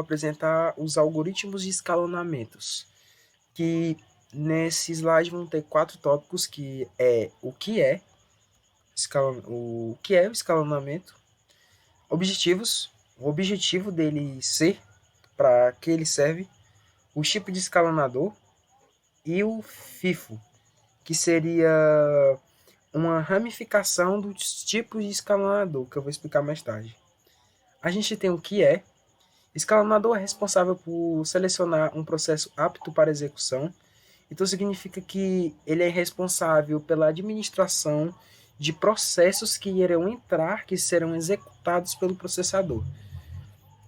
apresentar os algoritmos de escalonamentos, que nesse slide vão ter 4 tópicos, que é o que é o escalonamento, objetivos, o objetivo dele ser, para que ele serve, o tipo de escalonador e o FIFO, que seria uma ramificação dos tipos de escalonador, que eu vou explicar mais tarde. A gente tem o que é. Escalonador é responsável por selecionar um processo apto para execução. Então significa que ele é responsável pela administração de processos que irão entrar, que serão executados pelo processador.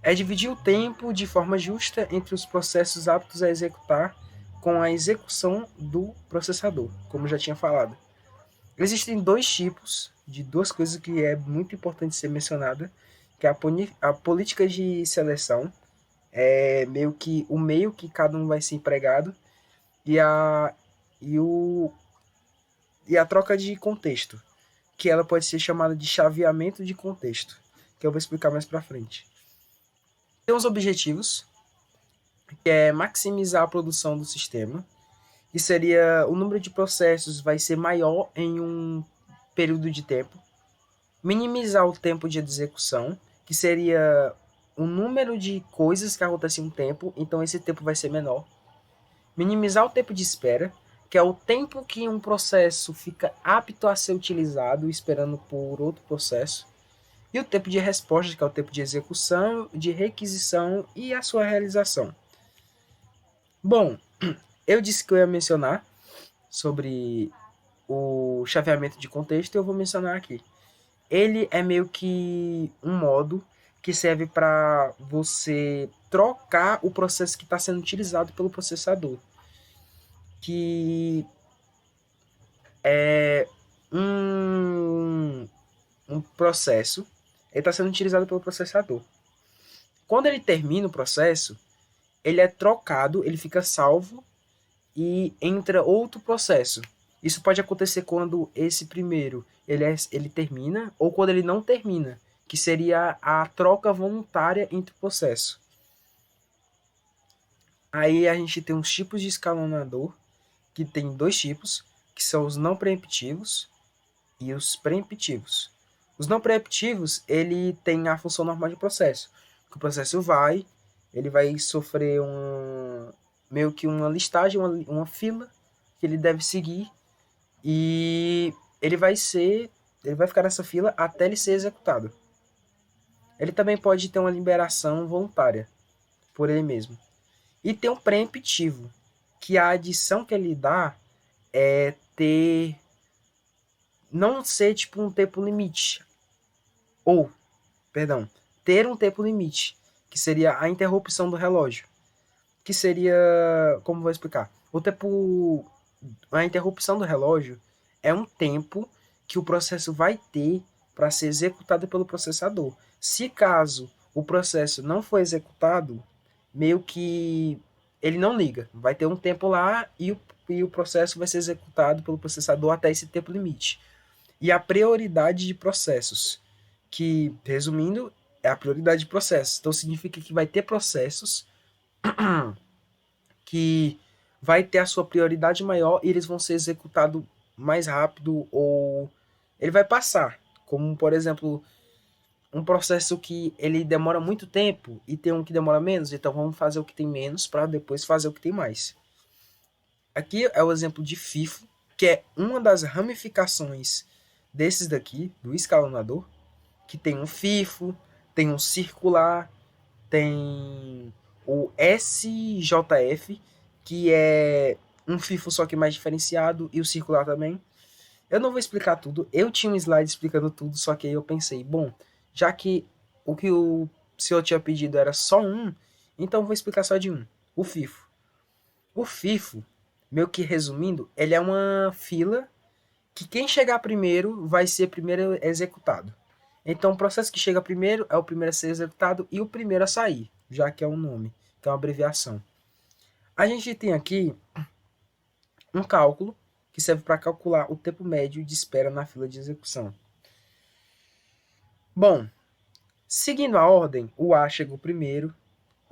É dividir o tempo de forma justa entre os processos aptos a executar com a execução do processador, como já tinha falado. Existem dois tipos de duas coisas que é muito importante ser mencionada, que é a política de seleção, é meio que o meio que cada um vai ser empregado, e a, e o, e a troca de contexto, que ela pode ser chamada de chaveamento de contexto, que eu vou explicar mais para frente. Tem os objetivos, que é maximizar a produção do sistema, que seria o número de processos vai ser maior em um período de tempo. Minimizar o tempo de execução, que seria o número de coisas que acontecem em um tempo, então esse tempo vai ser menor. Minimizar o tempo de espera, que é o tempo que um processo fica apto a ser utilizado, esperando por outro processo. E o tempo de resposta, que é o tempo de execução, de requisição e a sua realização. Bom, eu disse que eu ia mencionar sobre o chaveamento de contexto e eu vou mencionar aqui. Ele é meio que um modo que serve para você trocar o processo que está sendo utilizado pelo processador, que é um processo, ele está sendo utilizado pelo processador. Quando ele termina o processo, ele é trocado, ele fica salvo e entra outro processo. Isso pode acontecer quando esse primeiro ele termina ou quando ele não termina, que seria a troca voluntária entre o processo. Aí a gente tem uns tipos de escalonador, que tem dois tipos, que são os não preemptivos e os preemptivos. Os não preemptivos, ele tem a função normal de processo. Que o processo ele vai sofrer meio que uma listagem, uma fila que ele deve seguir e ele vai ficar nessa fila até ele ser executado. Ele também pode ter uma liberação voluntária por ele mesmo. E tem um preemptivo, que a adição que ele dá é ter não ser tipo um tempo limite, ou, perdão, ter um tempo limite, que seria a interrupção do relógio, que seria, como vou explicar? A interrupção do relógio é um tempo que o processo vai ter para ser executado pelo processador. Se caso o processo não for executado, meio que ele não liga. Vai ter um tempo lá e o processo vai ser executado pelo processador até esse tempo limite. E a prioridade de processos, que, resumindo, é a prioridade de processos. Então significa que vai ter processos que vai ter a sua prioridade maior e eles vão ser executados mais rápido ou ele vai passar. Como, por exemplo, um processo que ele demora muito tempo e tem um que demora menos, então vamos fazer o que tem menos para depois fazer o que tem mais. Aqui é o exemplo de FIFO, que é uma das ramificações desses daqui, do escalonador, que tem um FIFO, tem um circular, tem o SJF, que é um FIFO só que mais diferenciado, e o circular também. Eu não vou explicar tudo, eu tinha um slide explicando tudo, só que aí eu pensei, bom, já que o senhor tinha pedido era só um, então eu vou explicar só de um, o FIFO. O FIFO, meio que resumindo, ele é uma fila que quem chegar primeiro vai ser primeiro executado. Então, o processo que chega primeiro é o primeiro a ser executado e o primeiro a sair, já que é um nome, que é uma abreviação. A gente tem aqui um cálculo que serve para calcular o tempo médio de espera na fila de execução. Bom, seguindo a ordem, o A chegou primeiro,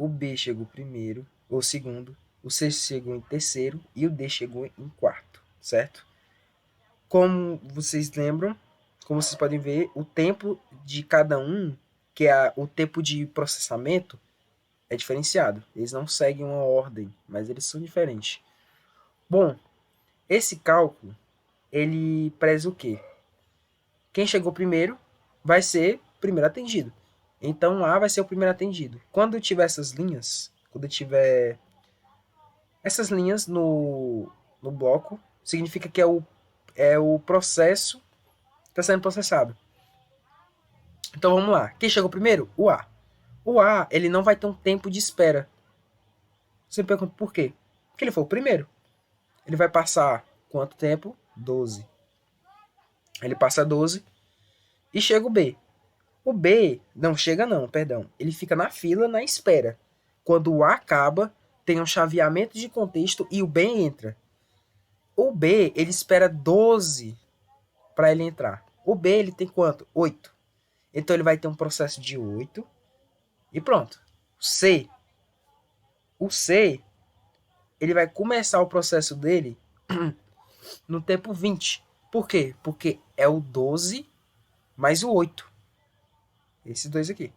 o B chegou primeiro, ou segundo, o C chegou em terceiro e o D chegou em quarto, certo? Como vocês lembram, como vocês podem ver, o tempo de cada um, que é o tempo de processamento, é diferenciado. Eles não seguem uma ordem, mas eles são diferentes. Bom, esse cálculo, ele preza o quê? Quem chegou primeiro vai ser primeiro atendido. Então A vai ser o primeiro atendido. Quando tiver essas linhas, quando tiver essas linhas no bloco, significa que é o processo que está sendo processado. Então vamos lá. Quem chegou primeiro? O A. O A, ele não vai ter um tempo de espera. Você pergunta por quê? Porque ele foi o primeiro. Ele vai passar quanto tempo? 12. Ele passa 12 e chega o B. O B, não chega não, perdão. Ele fica na fila, na espera. Quando o A acaba, tem um chaveamento de contexto e o B entra. O B, ele espera 12 para ele entrar. O B, ele tem quanto? 8. Então ele vai ter um processo de 8 e pronto. O C, ele vai começar o processo dele no tempo 20. Por quê? Porque é o 12 mais o 8. Esses dois aqui.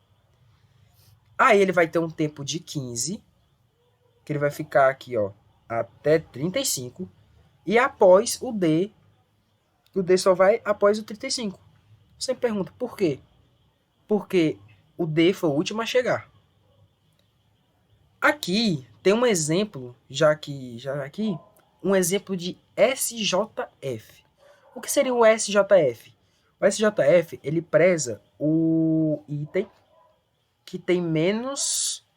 Aí ele vai ter um tempo de 15, que ele vai ficar aqui, ó, até 35. E após o D só vai após o 35. Você me pergunta, por quê? Porque o D foi o último a chegar. Aqui tem um exemplo, já aqui, um exemplo de SJF. O que seria o SJF? O SJF, ele preza o item que tem menos...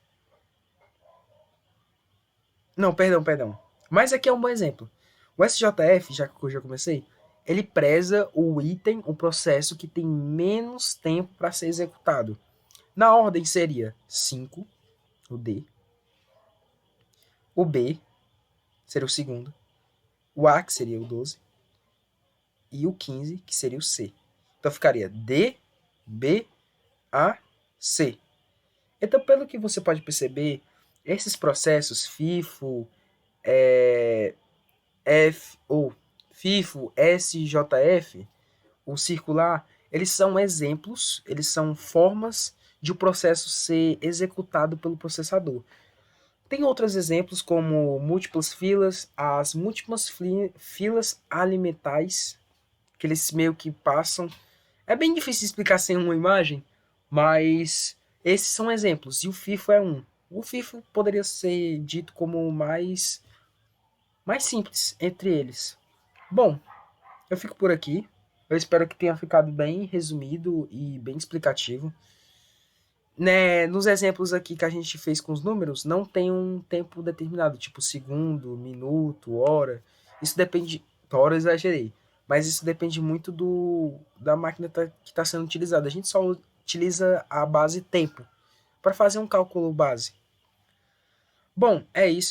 Não, perdão. Mas aqui é um bom exemplo. O SJF, já que eu já comecei, ele preza o item, o processo que tem menos tempo para ser executado. Na ordem seria 5, o D. O B seria o segundo. O A, que seria o 12. E o 15, que seria o C. Então ficaria D, B, A, C. Então, pelo que você pode perceber, esses processos FIFO, FIFO, SJF, o circular, eles são exemplos, eles são formas de o processo ser executado pelo processador. Tem outros exemplos como múltiplas filas, as múltiplas filas alimentares, que eles meio que passam. É bem difícil explicar sem uma imagem, mas esses são exemplos, e o FIFO é um. O FIFO poderia ser dito como o mais simples entre eles. Bom, eu fico por aqui. Eu espero que tenha ficado bem resumido e bem explicativo. Né, nos exemplos aqui que a gente fez com os números, não tem um tempo determinado, tipo segundo, minuto, hora. Isso depende. Hora eu exagerei. Mas isso depende muito da máquina que está sendo utilizada. A gente só utiliza a base tempo para fazer um cálculo base. Bom, é isso.